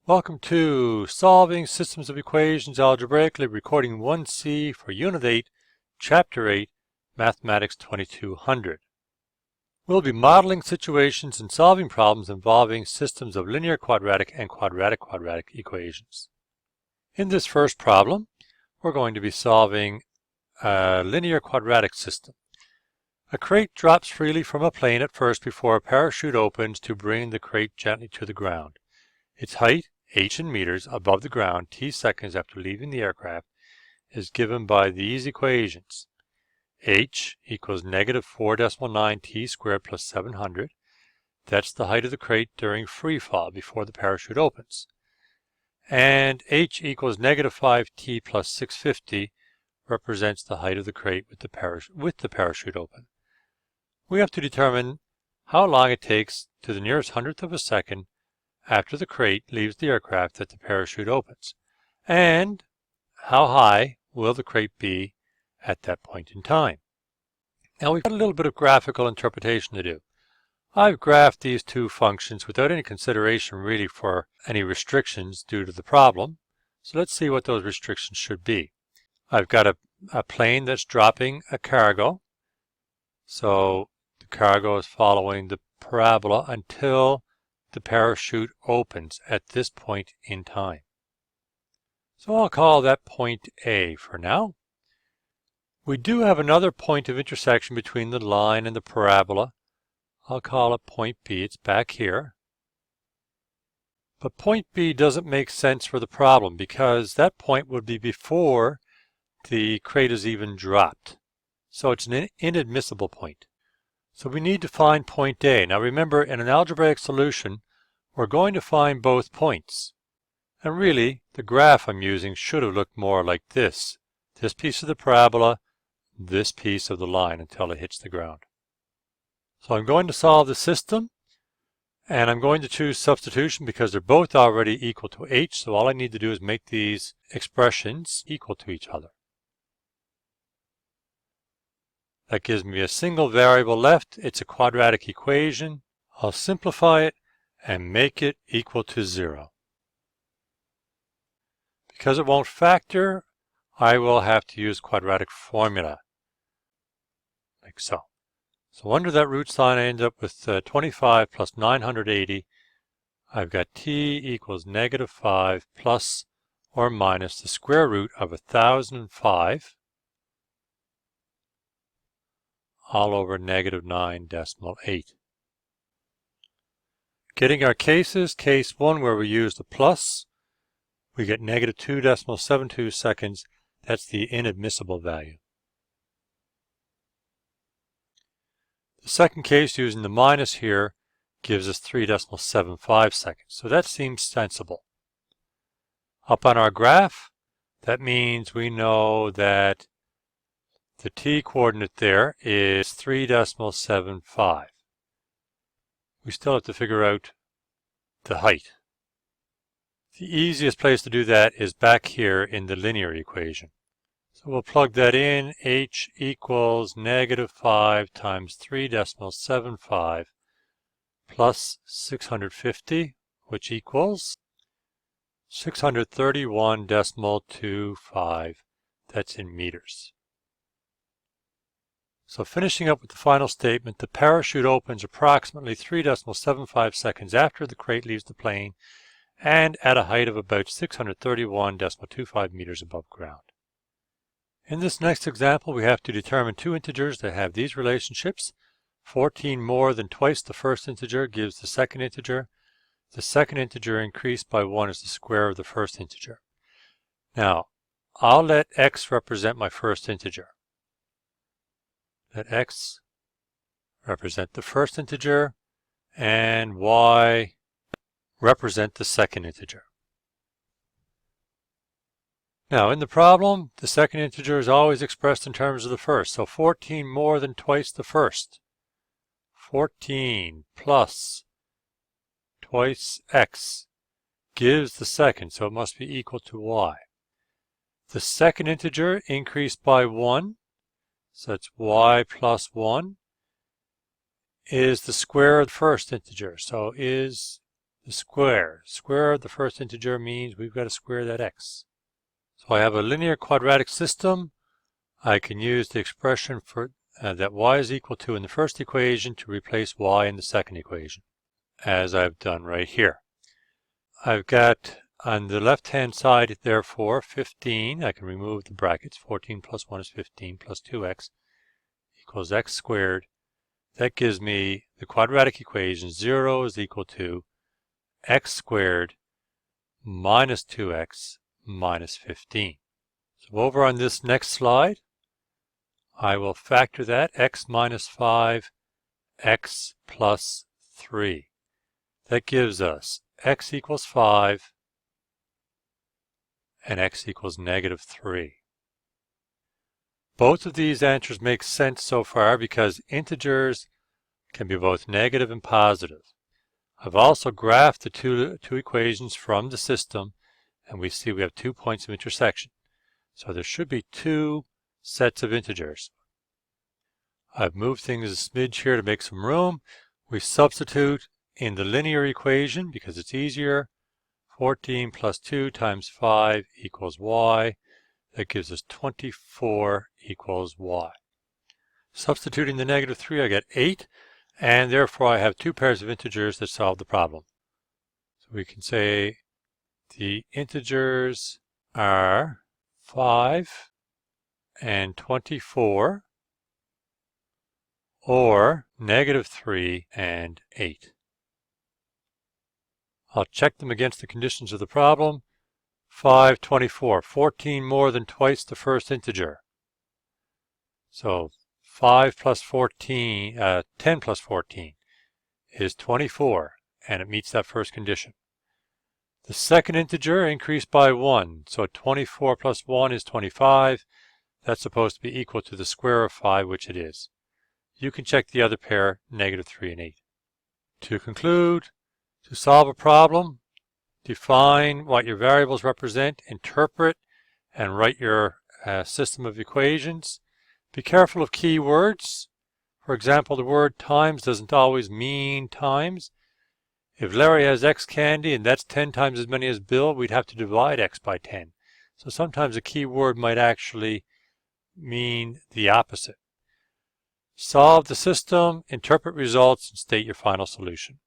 Welcome to Solving Systems of Equations Algebraically, recording 1C for Unit 8, Chapter 8, Mathematics 2200. We'll be modeling situations and solving problems involving systems of linear quadratic and quadratic equations. In this first problem, we're going to be solving a linear quadratic system. A crate drops freely from a plane at first before a parachute opens to bring the crate gently to the ground. Its height, h in meters, above the ground, t seconds after leaving the aircraft, is given by these equations. H equals negative 4.9 t squared plus 700. That's the height of the crate during free fall before the parachute opens. And h equals negative 5t plus 650 represents the height of the crate with the parachute open. We have to determine how long it takes to the nearest hundredth of a second after the crate leaves the aircraft that the parachute opens, and how high will the crate be at that point in time. Now we've got a little bit of graphical interpretation to do. I've graphed these two functions without any consideration really for any restrictions due to the problem, so let's see what those restrictions should be. I've got a plane that's dropping a cargo, so the cargo is following the parabola until the parachute opens at this point in time. So I'll call that point A for now. We do have another point of intersection between the line and the parabola. I'll call it point B. It's back here. But point B doesn't make sense for the problem because that point would be before the crate is even dropped. So it's an inadmissible point. So we need to find point A. Now remember, in an algebraic solution, we're going to find both points. And really, the graph I'm using should have looked more like this. This piece of the parabola, this piece of the line until it hits the ground. So I'm going to solve the system, and I'm going to choose substitution because they're both already equal to h, so all I need to do is make these expressions equal to each other. That gives me a single variable left. It's a quadratic equation. I'll simplify it and make it equal to 0. Because it won't factor, I will have to use quadratic formula, like so. So under that root sign, I end up with 25 plus 980. I've got t equals negative 5 plus or minus the square root of 1005 all over negative 9.8. Getting our cases, case 1 where we use the plus, we get negative 2.72 seconds. That's the inadmissible value. The second case using the minus here gives us 3.75 seconds. So that seems sensible. Up on our graph, that means we know that the t coordinate there is 3.75. We still have to figure out the height. The easiest place to do that is back here in the linear equation. So we'll plug that in. H equals negative 5 times 3.75 plus 650, which equals 631.25. That's in meters. So finishing up with the final statement, the parachute opens approximately 3.75 seconds after the crate leaves the plane and at a height of about 631.25 meters above ground. In this next example, we have to determine two integers that have these relationships. 14 more than twice the first integer gives the second integer. The second integer increased by 1 is the square of the first integer. Now, I'll let x represent my first integer. Let x represent the first integer and y represent the second integer. Now in the problem, the second integer is always expressed in terms of the first. So 14 more than twice the first. 14 plus twice x gives the second, so it must be equal to y. The second integer increased by 1. So it's y plus 1 is the square of the first integer. So is the square. Square of the first integer means we've got to square that x. So I have a linear quadratic system. I can use the expression for that y is equal to in the first equation to replace y in the second equation, as I've done right here. I've got on the left-hand side, therefore, 15. I can remove the brackets. 14 plus 1 is 15 plus 2x equals x squared. That gives me the quadratic equation 0 is equal to x squared minus 2x minus 15. So over on this next slide, I will factor that x minus 5, x plus 3. That gives us x equals 5 and x equals negative 3. Both of these answers make sense so far because integers can be both negative and positive. I've also graphed the two equations from the system, and we see we have 2 points of intersection. So there should be 2 sets of integers. I've moved things a smidge here to make some room. We substitute in the linear equation because it's easier. 14 plus 2 times 5 equals y. That gives us 24 equals y. Substituting the negative 3, I get 8, and therefore I have 2 pairs of integers that solve the problem. So we can say the integers are 5 and 24, or negative 3 and 8. I'll check them against the conditions of the problem. 5, 24, 14 more than twice the first integer. So 5 plus 14, 10 plus 14 is 24, and it meets that first condition. The second integer increased by 1, so 24 plus 1 is 25. That's supposed to be equal to the square of 5, which it is. You can check the other pair, negative 3 and 8. To conclude, to solve a problem, define what your variables represent, interpret, and write your system of equations. Be careful of keywords. For example, the word times doesn't always mean times. If Larry has X candy and that's 10 times as many as Bill, we'd have to divide X by 10. So sometimes a keyword might actually mean the opposite. Solve the system, interpret results, and state your final solution.